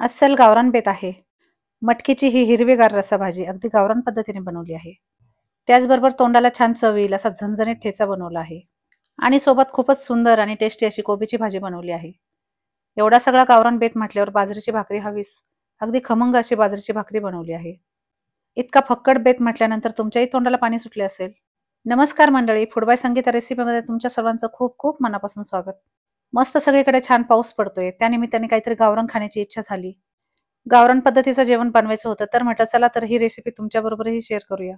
अस्सल गावरान बेत आहे. मटकीची ही हिरवीगार रसाभाजी अगदी गावरान पद्धतीने बनवली आहे. त्याचबरोबर तोंडाला छान चव येईल असा झणझणीत ठेचा बनवला आहे. आणि सोबत खूपच सुंदर आणि टेस्टी अशी कोबीची भाजी बनवली आहे. एवढा सगळा गावरान बेत म्हटल्यावर बाजरीची भाकरी हवीच. अगदी खमंग अशी बाजरीची भाकरी बनवली आहे. इतका फक्कड बेत म्हटल्यानंतर तुमच्याही तोंडाला पाणी सुटले असेल. नमस्कार मंडळी, फूड बाय संगीता रेसिपीमध्ये तुमच्या सर्वांचं खूप खूप मनापासून स्वागत. मस्त सगळीकडे छान पाऊस पडतोय, त्यानिमित्ताने काहीतरी गावरान खाण्याची इच्छा झाली. गावरान पद्धतीचं जेवण बनवायचं होतं, तर म्हटलं चला तर ही रेसिपी तुमच्याबरोबरही शेअर करूया.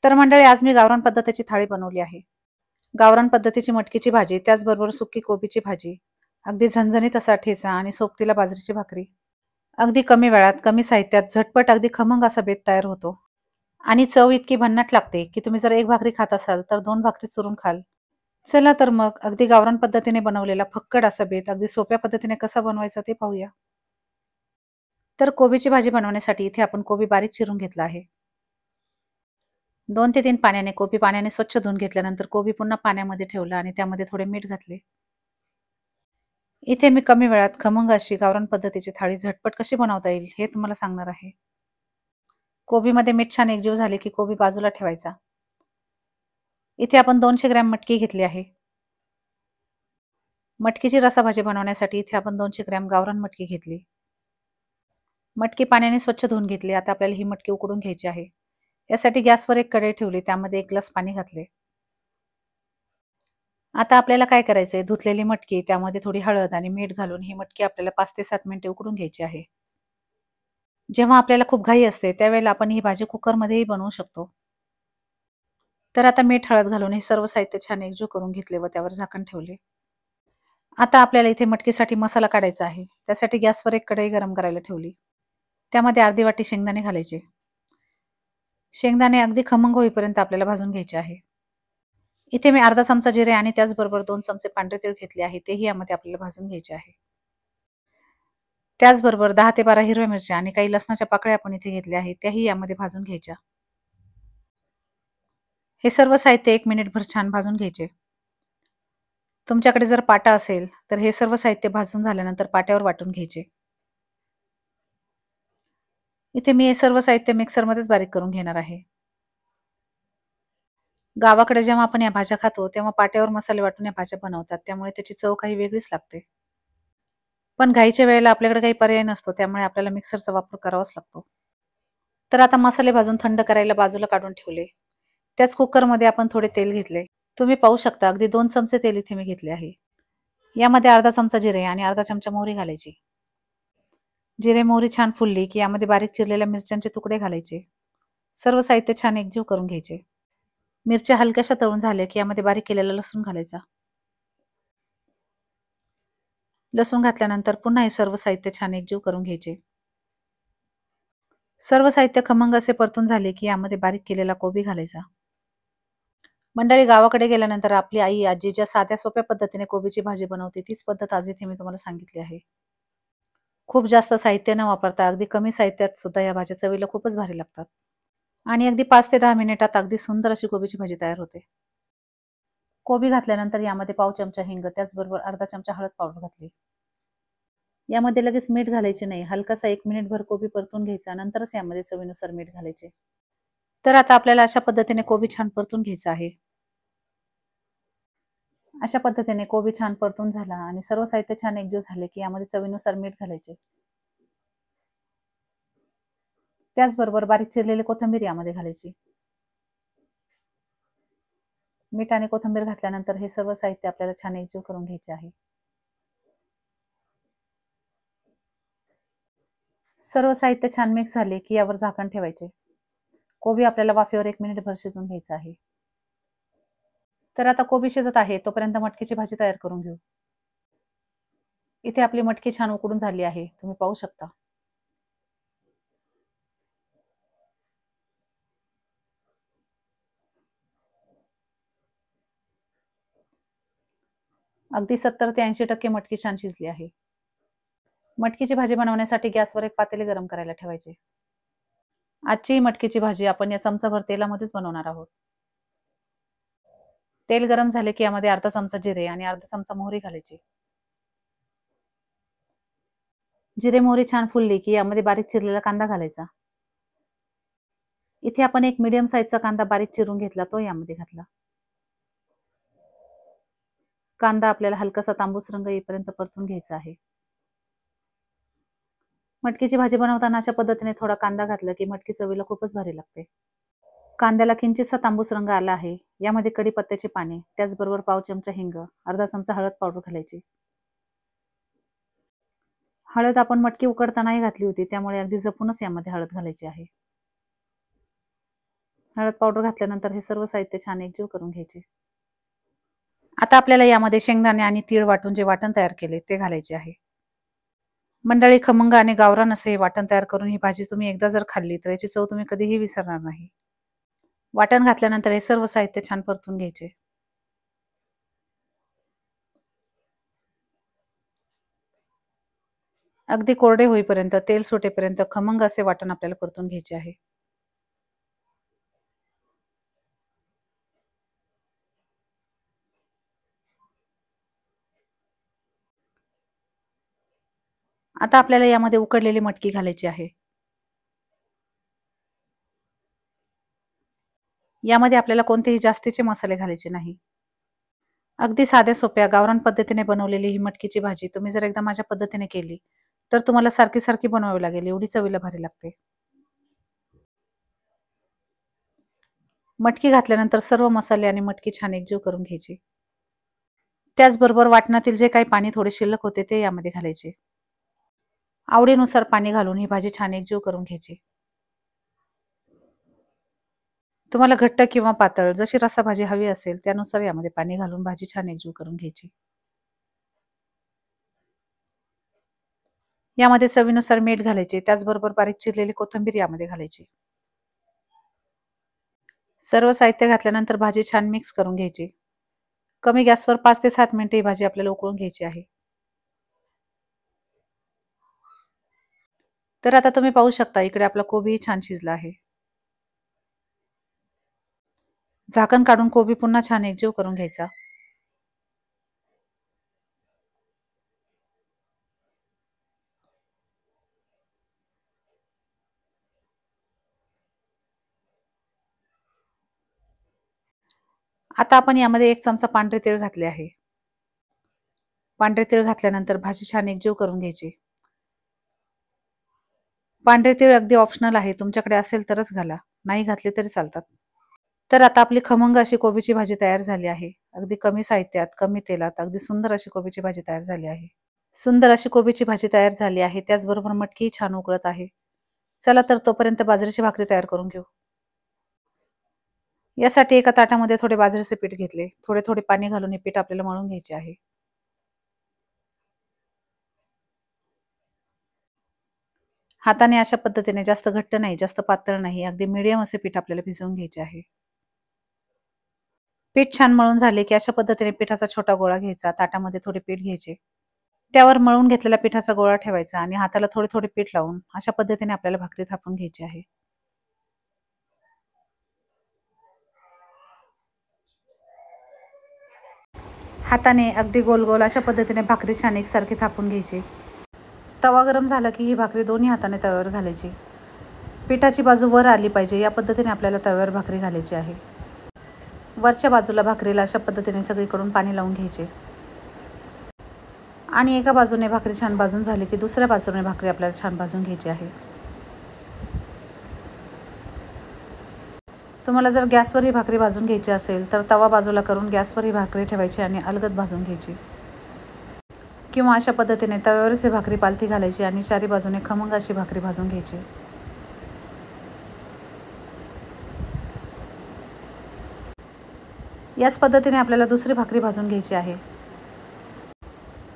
तर मंडळी, आज मी गावरान पद्धतीची थाळी बनवली आहे. गावरान पद्धतीची मटकीची भाजी, त्याचबरोबर सुकी कोबीची भाजी, अगदी झणझणीत असा ठेचा आणि सोबतीला बाजरीची भाकरी. अगदी कमी वेळात कमी साहित्यात झटपट अगदी खमंग असा बेत तयार होतो. आणि चव इतकी भन्नाट लागते की तुम्ही जर एक भाकरी खात असाल तर 2 भाकरी चुरून खाल. चला तर मग अगदी गावरान पद्धतीने बनवलेला फक्कड असा बेत अगदी सोप्या पद्धतीने कसा बनवायचा ते पाहूया. तर कोबीची भाजी बनवण्यासाठी इथे आपण कोबी बारीक चिरून घेतला आहे. 2 ते 3 पाण्याने कोबी पाण्याने स्वच्छ धुवून घेतल्यानंतर कोबी पुन्हा पाण्यामध्ये ठेवला आणि त्यामध्ये थोडे मीठ घातले. इथे मी कमी वेळात खमंग अशी गावरान पद्धतीची थाळी झटपट कशी बनवता येईल हे तुम्हाला सांगणार आहे. कोबीमध्ये मीठ छान एकजीव झाले की कोबी बाजूला ठेवायचा. इथे आपण 200 ग्रॅम मटकी घेतली आहे. मटकीची रसाभाजी बनवण्यासाठी इथे आपण 200 ग्रॅम गावरान मटकी घेतली. मटकी पाण्याने स्वच्छ धुवून घेतली. आता आपल्याला ही मटकी उकडून घ्यायची आहे. यासाठी गॅसवर एक कढई ठेवली, त्यामध्ये 1 ग्लास पाणी घातले. आता आपल्याला काय करायचंय, धुतलेली मटकी त्यामध्ये थोडी हळद आणि मीठ घालून ही मटकी आपल्याला 5 ते 7 मिनिटे उकडून घ्यायची आहे. जेव्हा आपल्याला खूप घाई असते त्यावेळेला आपण ही भाजी कुकरमध्येही बनवू शकतो. तर आता मीठ हळद घालून हे सर्व साहित्य छान एकजीव करून घेतले व त्यावर झाकण ठेवले. आता आपल्याला इथे मटकीसाठी मसाला काढायचा आहे. त्यासाठी गॅसवर एक कढई गरम करायला ठेवली. त्यामध्ये अर्धी वाटी शेंगदाणे घालायचे. शेंगदाणे अगदी खमंग होईपर्यंत आपल्याला भाजून घ्यायचे आहे. इथे मी अर्धा चमचा जिरे आणि त्याचबरोबर 2 चमचे पांढरे तीळ घेतले आहे. तेही यामध्ये आपल्याला भाजून घ्यायचे आहे. त्याचबरोबर 10 ते 12 हिरव्या मिरच्या आणि काही लसणाच्या पाकळ्या आपण इथे घेतल्या आहेत, त्याही यामध्ये भाजून घ्यायच्या. हे सर्व साहित्य 1 मिनिटभर छान भाजून घ्यायचे. तुमच्याकडे जर पाटा असेल तर हे सर्व साहित्य भाजून झाल्यानंतर पाट्यावर वाटून घ्यायचे. इथे मी हे सर्व साहित्य मिक्सरमध्येच बारीक करून घेणार आहे. गावाकडे जेव्हा आपण या भाज्या खातो तेव्हा पाट्यावर मसाले वाटून या भाज्या बनवतात, त्यामुळे त्याची चव काही वेगळीच लागते. पण घाईच्या वेळेला आपल्याकडे काही पर्याय नसतो, त्यामुळे आपल्याला मिक्सरचा वापर करावाच लागतो. तर आता मसाले भाजून थंड करायला बाजूला काढून ठेवले. त्याच कुकरमध्ये आपण थोडे तेल घेतले. तुम्ही पाहू शकता अगदी 2 चमचे तेल इथे मी घेतले आहे. यामध्ये अर्धा चमचा जिरे आणि अर्धा चमचा मोहरी घालायची. जिरे मोहरी छान फुलली की यामध्ये बारीक चिरलेल्या मिरच्यांचे तुकडे घालायचे. सर्व साहित्य छान एकजीव करून घ्यायचे. मिरच्या हलक्याशा तळून झाल्या की यामध्ये बारीक केलेला लसूण घालायचा. लसूण घातल्यानंतर पुन्हा हे सर्व साहित्य छान एकजीव करून घ्यायचे. सर्व साहित्य खमंग असे परतून झाले की यामध्ये बारीक केलेला कोबी घालायचा. मंडळी, गावाकडे गेल्यानंतर आपली आई आजी ज्या साध्या सोप्या पद्धतीने कोबीची भाजी बनवते तीच पद्धत आज इथे मी तुम्हाला सांगितली आहे. खूप जास्त साहित्य न वापरता अगदी कमी साहित्यात सुद्धा या भाज्या चवीला खूपच भारी लागतात. आणि अगदी 5 ते 10 मिनिटात अगदी सुंदर अशी कोबीची भाजी तयार होते. कोबी घातल्यानंतर यामध्ये पाव चमचा हिंग, त्याचबरोबर अर्धा चमचा हळद पावडर घातली. यामध्ये लगेच मीठ घालायचे नाही. हलकासा 1 मिनिटभर कोबी परतून घ्यायचा, नंतरच यामध्ये चवीनुसार मीठ घालायचे. तर आता आपल्याला अशा पद्धतीने कोबी छान परतून घ्यायचा आहे. अशा पद्धतीने कोबी छान परतून झाला आणि सर्व साहित्य छान एकजीव झाले की यामध्ये चवीनुसार मीठ घालायचे. त्याचबरोबर बारीक चिरलेली कोथिंबीर यामध्ये घालायची. मीठ आणि कोथिंबीर घातल्यानंतर हे सर्व साहित्य आपल्याला छान एकजीव करून घ्यायचे आहे. सर्व साहित्य छान मिक्स झाले की यावर झाकण ठेवायचे. कोबी आपल्याला वाफेवर 1 मिनिटभर शिजवून घ्यायचा आहे. तर आता कोबी शिजत आहे तोपर्यंत मटकीची भाजी तयार करून घेऊ. इथे आपली मटकी छान उकडून झाली आहे, तुम्ही पाहू शकता. अगदी 70 ते 80% मटकी छान शिजली आहे. मटकीची भाजी बनवण्यासाठी गॅसवर एक पातेले गरम करायला ठेवायचे. आजची ही मटकीची भाजी आपण या चमचाभर तेलामध्येच बनवणार आहोत. तेल गरम झाले की यामध्ये अर्धा चमचा जिरे आणि अर्धा चमचा मोहरी घालायची. जिरे मोहरी छान फुलली की यामध्ये बारीक चिरलेला कांदा घालायचा. इथे आपण एक मीडियम साईजचा कांदा बारीक चिरून घेतला, तो यामध्ये घातला. कांदा आपल्याला हलकासा तांबूस रंग येईपर्यंत परतून घ्यायचा आहे. मटकीची भाजी बनवताना अशा पद्धतीने थोडा कांदा घातला की मटकी चवीला खूपच भारी लागते. कांद्याला किंचितसा तांबूस रंग आला आहे. यामध्ये कढीपत्त्याची पाने, त्याचबरोबर पाव चमचा हिंग, अर्धा चमचा हळद पावडर घालायची. हळद आपण मटकी उकडतानाही घातली होती, त्यामुळे अगदी जपूनच यामध्ये हळद घालायची आहे. हळद पावडर घातल्यानंतर हे सर्व साहित्य छान एकजीव करून घ्यायचे. आता आपल्याला यामध्ये शेंगदाणे आणि तीळ वाटून जे वाटण तयार केले ते घालायचे आहे. मंडळी, खमंग आणि गावरान असे हे वाटण तयार करून ही भाजी तुम्ही एकदा जर खाल्ली तर याची चव तुम्ही कधीही विसरणार नाही. वाटण घातल्यानंतर हे सर्व साहित्य छान परतून घ्यायचे. अगदी कोरडे होईपर्यंत, तेल सुटेपर्यंत खमंग असे वाटण आपल्याला परतून घ्यायचे आहे. आता आपल्याला यामध्ये उकडलेली मटकी घालायची आहे. यामध्ये आपल्याला कोणतेही जास्तीचे मसाले घालायचे नाही. अगदी साध्या सोप्या गावरान पद्धतीने बनवलेली ही मटकीची भाजी तुम्ही जर एकदा माझ्या पद्धतीने केली तर तुम्हाला सारखी सारखी बनवावी लागेल, एवढी चवीला भारी लागते. मटकी घातल्यानंतर सर्व मसाले आणि मटकी छान एकजीव करून घ्यायची. त्याचबरोबर वाटणातील जे काही पाणी थोडे शिल्लक होते ते यामध्ये घालायचे. आवडीनुसार पाणी घालून ही भाजी छान एकजीव करून घ्यायची. तुम्हाला घट्ट किंवा पातळ जशी रस्साभाजी हवी असेल त्यानुसार यामध्ये पाणी घालून भाजी छान एकजीव करून घ्यायची. यामध्ये चवीनुसार मीठ घालायचे, त्याचबरोबर बारीक चिरलेली कोथिंबीर यामध्ये घालायची. सर्व साहित्य घातल्यानंतर भाजी छान मिक्स करून घ्यायची. कमी गॅसवर 5 ते 7 मिनिटे ही भाजी आपल्याला उकळून घ्यायची आहे. तर आता तुम्ही पाहू शकता इकडे आपला कोबीही छान शिजला आहे. झाकण काढून कोबी पुन्हा छान एकजीव करून घ्यायचा. आता आपण यामध्ये 1 चमचा पांढरे तीळ घातले आहे. पांढरे तीळ घातल्यानंतर भाजी छान एकजीव करून घ्यायची. पांढरे तीळ अगदी ऑप्शनल आहे, तुमच्याकडे असेल तरच घाला, नाही घातले तरी चालतात. तर आता आपली खमंग अशी कोबीची भाजी तयार झाली आहे. अगदी कमी साहित्यात, कमी तेलात अगदी सुंदर अशी कोबीची भाजी तयार झाली आहे. सुंदर अशी कोबीची भाजी तयार झाली आहे. त्याचबरोबर मटकीही छान उकळत आहे. चला तर तोपर्यंत बाजरीची भाकरी तयार करून घेऊ. यासाठी एका ताटामध्ये थोडे बाजरीचे पीठ घेतले. थोडे थोडे पाणी घालून हे पीठ आपल्याला मळून घ्यायचे आहे. हाताने अशा पद्धतीने जास्त घट्ट नाही, जास्त पातळ नाही, अगदी मीडियम असे पीठ आपल्याला भिजवून घ्यायचे आहे. पीठ छान मळून झाले की अशा पद्धतीने पिठाचा छोटा गोळा घ्यायचा. ताटामध्ये थोडे पीठ घ्यायचे. त्यावर मळून घेतलेला पिठाचा गोळा ठेवायचा आणि हाताला थोडे थोडे पीठ लावून अशा पद्धतीने आपल्याला भाकरी थापून घ्यायची आहे. हाताने अगदी गोल गोल अशा पद्धतीने भाकरी छान एकसारखी थापून घ्यायची. तवा गरम झाला की ही भाकरी दोन्ही हाताने तव्यावर घालायची. पिठाची बाजू वर आली पाहिजे या पद्धतीने आपल्याला तव्यावर भाकरी घालायची आहे. वरच्या बाजूला भाकरीला अशा पद्धतीने सगळीकडून पाणी लावून घ्यायचे आणि एका बाजूने भाकरी छान भाजून झाली की दुसऱ्या बाजूने भाकरी आपल्याला छान भाजून घ्यायची आहे. तुम्हाला जर गॅसवर ही भाकरी भाजून घ्यायची असेल तर तवा बाजूला करून गॅसवर ही भाकरी ठेवायची आणि अलगद भाजून घ्यायची, किंवा अशा पद्धतीने तव्यावरच ही भाकरी पालथी घालायची आणि चारी बाजूने खमंग अशी भाकरी भाजून घ्यायची. याच पद्धतीने आपल्याला दुसरी भाकरी भाजून घ्यायची आहे.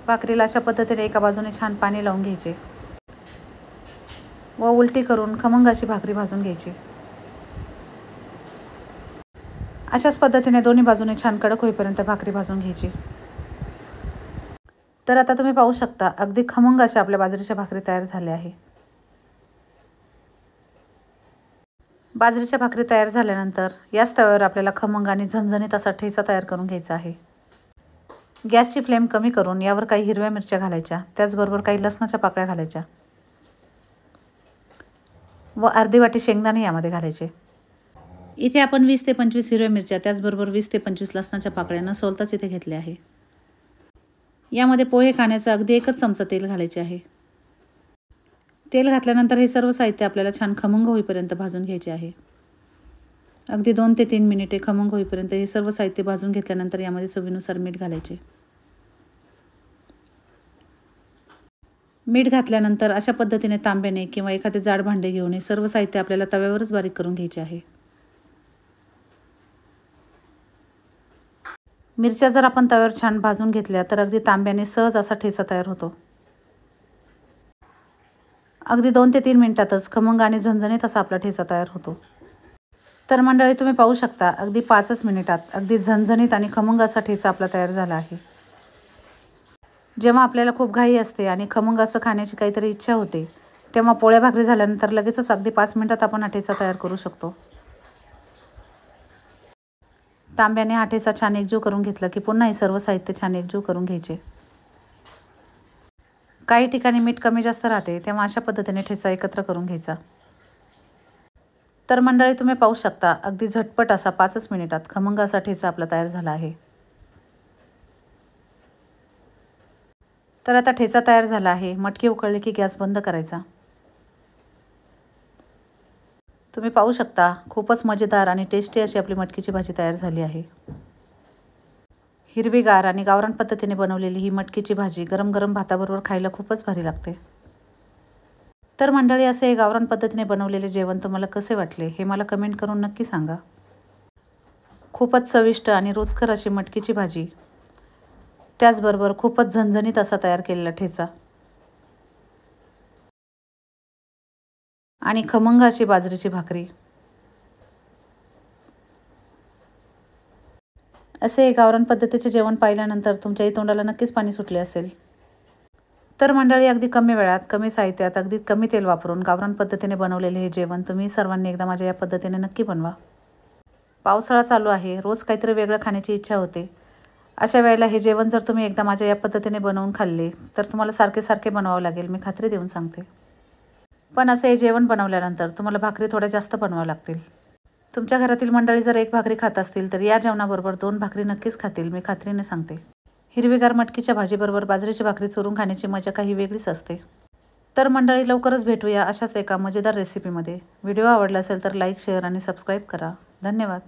भाकरीला अशा पद्धतीने एका बाजूने छान पाणी लावून घ्यायचे व उलटी करून खमंग अशी भाकरी भाजून घ्यायची. अशाच पद्धतीने दोन्ही बाजूने छान कडक होईपर्यंत भाकरी भाजून घ्यायची. तर आता तुम्ही पाहू शकता अगदी खमंग अशा आपल्या बाजरीच्या भाकरी तयार झाल्या आहे. बाजरीच्या भाकरी तयार झाल्यानंतर याच तव्यावर आपल्याला खमंग आणि झणझणीत असा ठेचा तयार करून घ्यायचा आहे. गॅसची फ्लेम कमी करून यावर काही हिरव्या मिरच्या घालायच्या, त्याचबरोबर काही लसणाच्या पाकळ्या घालायच्या व अर्धी वाटी शेंगदाणे यामध्ये घालायचे। इथे आपण 20 ते 25 हिरव्या मिरच्या त्याचबरोबर 20 ते 25 लसणाच्या पाकळ्या न सोलताच इथे घेतले आहे। यामध्ये पोहे खाण्याचं अगदी 1 चमचा तेल घालायचे आहे। तेल घातल्यानंतर हे सर्व साहित्य आपल्याला छान खमंग होईपर्यंत भाजून घ्यायचे आहे। अगदी 2 ते 3 मिनिटे खमंग होईपर्यंत हे सर्व साहित्य भाजून घेतल्यानंतर यामध्ये चवीनुसार मीठ घालायचे। मीठ घातल्यानंतर अशा पद्धतीने तांब्याने किंवा एखादे जाड भांडे घेऊन हे सर्व साहित्य आपल्याला तव्यावरच बारीक करून घ्यायचे आहे। मिरच्या जर आपण तव्यावर छान भाजून घेतल्या तर अगदी तांब्याने सहज असा ठेचा तयार होतो। अगदी 2 ते 3 मिनिटातच खमंग आणि झणझणीत असा आपला ठेचा तयार होतो। तर मंडळी तुम्ही पाहू शकता अगदी 5च मिनिटात अगदी झणझणीत आणि खमंग असा ठेचा आपला तयार झाला आहे। जेव्हा आपल्याला खूप घाई असते आणि खमंग असं खाण्याची काहीतरी इच्छा होते तेव्हा पोळ्या भाकरी झाल्यानंतर लगेचच अगदी 5 मिनिटात आपण हा ठेचा तयार करू शकतो। तांब्याने हा ठेचा छान एकजीव करून घेतला की पुन्हा हे सर्व साहित्य छान एकजीव करून घ्यायचे। काही ठिकाणी मीठ कमी जास्त राहते तेव्हा अशा पद्धतीने ठेचा एकत्र करून घ्यायचा। तर मंडळी तुम्ही पाहू शकता अगदी झटपट असा 5च मिनिटात खमंग असा ठेचा आपला तयार झाला आहे। तर आता ठेचा तयार झाला आहे। मटकी उकळली की गॅस बंद करायचा। तुम्ही पाहू शकता खूपच मजेदार आणि टेस्टी अशी आपली मटकीची भाजी तयार झाली आहे। हिरवीगार आणि गावरान पद्धतीने बनवलेली ही मटकीची भाजी गरम गरम भाताबरोबर खायला खूपच भारी लागते। तर मंडळी असे हे गावरान पद्धतीने बनवलेले जेवण तुम्हाला कसे वाटले हे मला कमेंट करून नक्की सांगा। खूपच चविष्ट आणि रुचकर अशी मटकीची भाजी, त्याचबरोबर खूपच झणझणीत असा तयार केलेला ठेचा आणि खमंग अशी बाजरीची भाकरी, असे गावरान पद्धतीचे जेवण पाहिल्यानंतर तुमच्याही तोंडाला नक्कीच पाणी सुटले असेल। तर मंडळी अगदी कमी वेळात कमी साहित्यात अगदी कमी तेल वापरून गावरान पद्धतीने बनवलेले हे जेवण तुम्ही सर्वांनी एकदा माझ्या या पद्धतीने नक्की बनवा। पावसाळा चालू आहे, रोज काहीतरी वेगळं खाण्याची इच्छा होते। अशा वेळेला हे जेवण जर तुम्ही एकदा माझ्या या पद्धतीने बनवून खाल्ले तर तुम्हाला सारखे सारखे बनवावं लागेल, मी खात्री देऊन सांगते। पण असे हे जेवण बनवल्यानंतर तुम्हाला भाकरी थोड्या जास्त बनवाव्या लागतील। तुमच्या घरातील मंडळी जर 1 भाकरी खात असतील तर या जेवणाबरोबर 2 भाकरी नक्कीच खातील, मी खात्रीने सांगते। हिरवीगार मटकीच्या भाजीबरोबर बाजरीची भाकरी चुरून खाण्याची मजा काही वेगळीच असते। तर मंडळी लवकरच भेटूया अशाच एका मजेदार रेसिपीमध्ये। व्हिडिओ आवडला असेल तर लाईक, शेअर आणि सबस्क्राईब करा। धन्यवाद।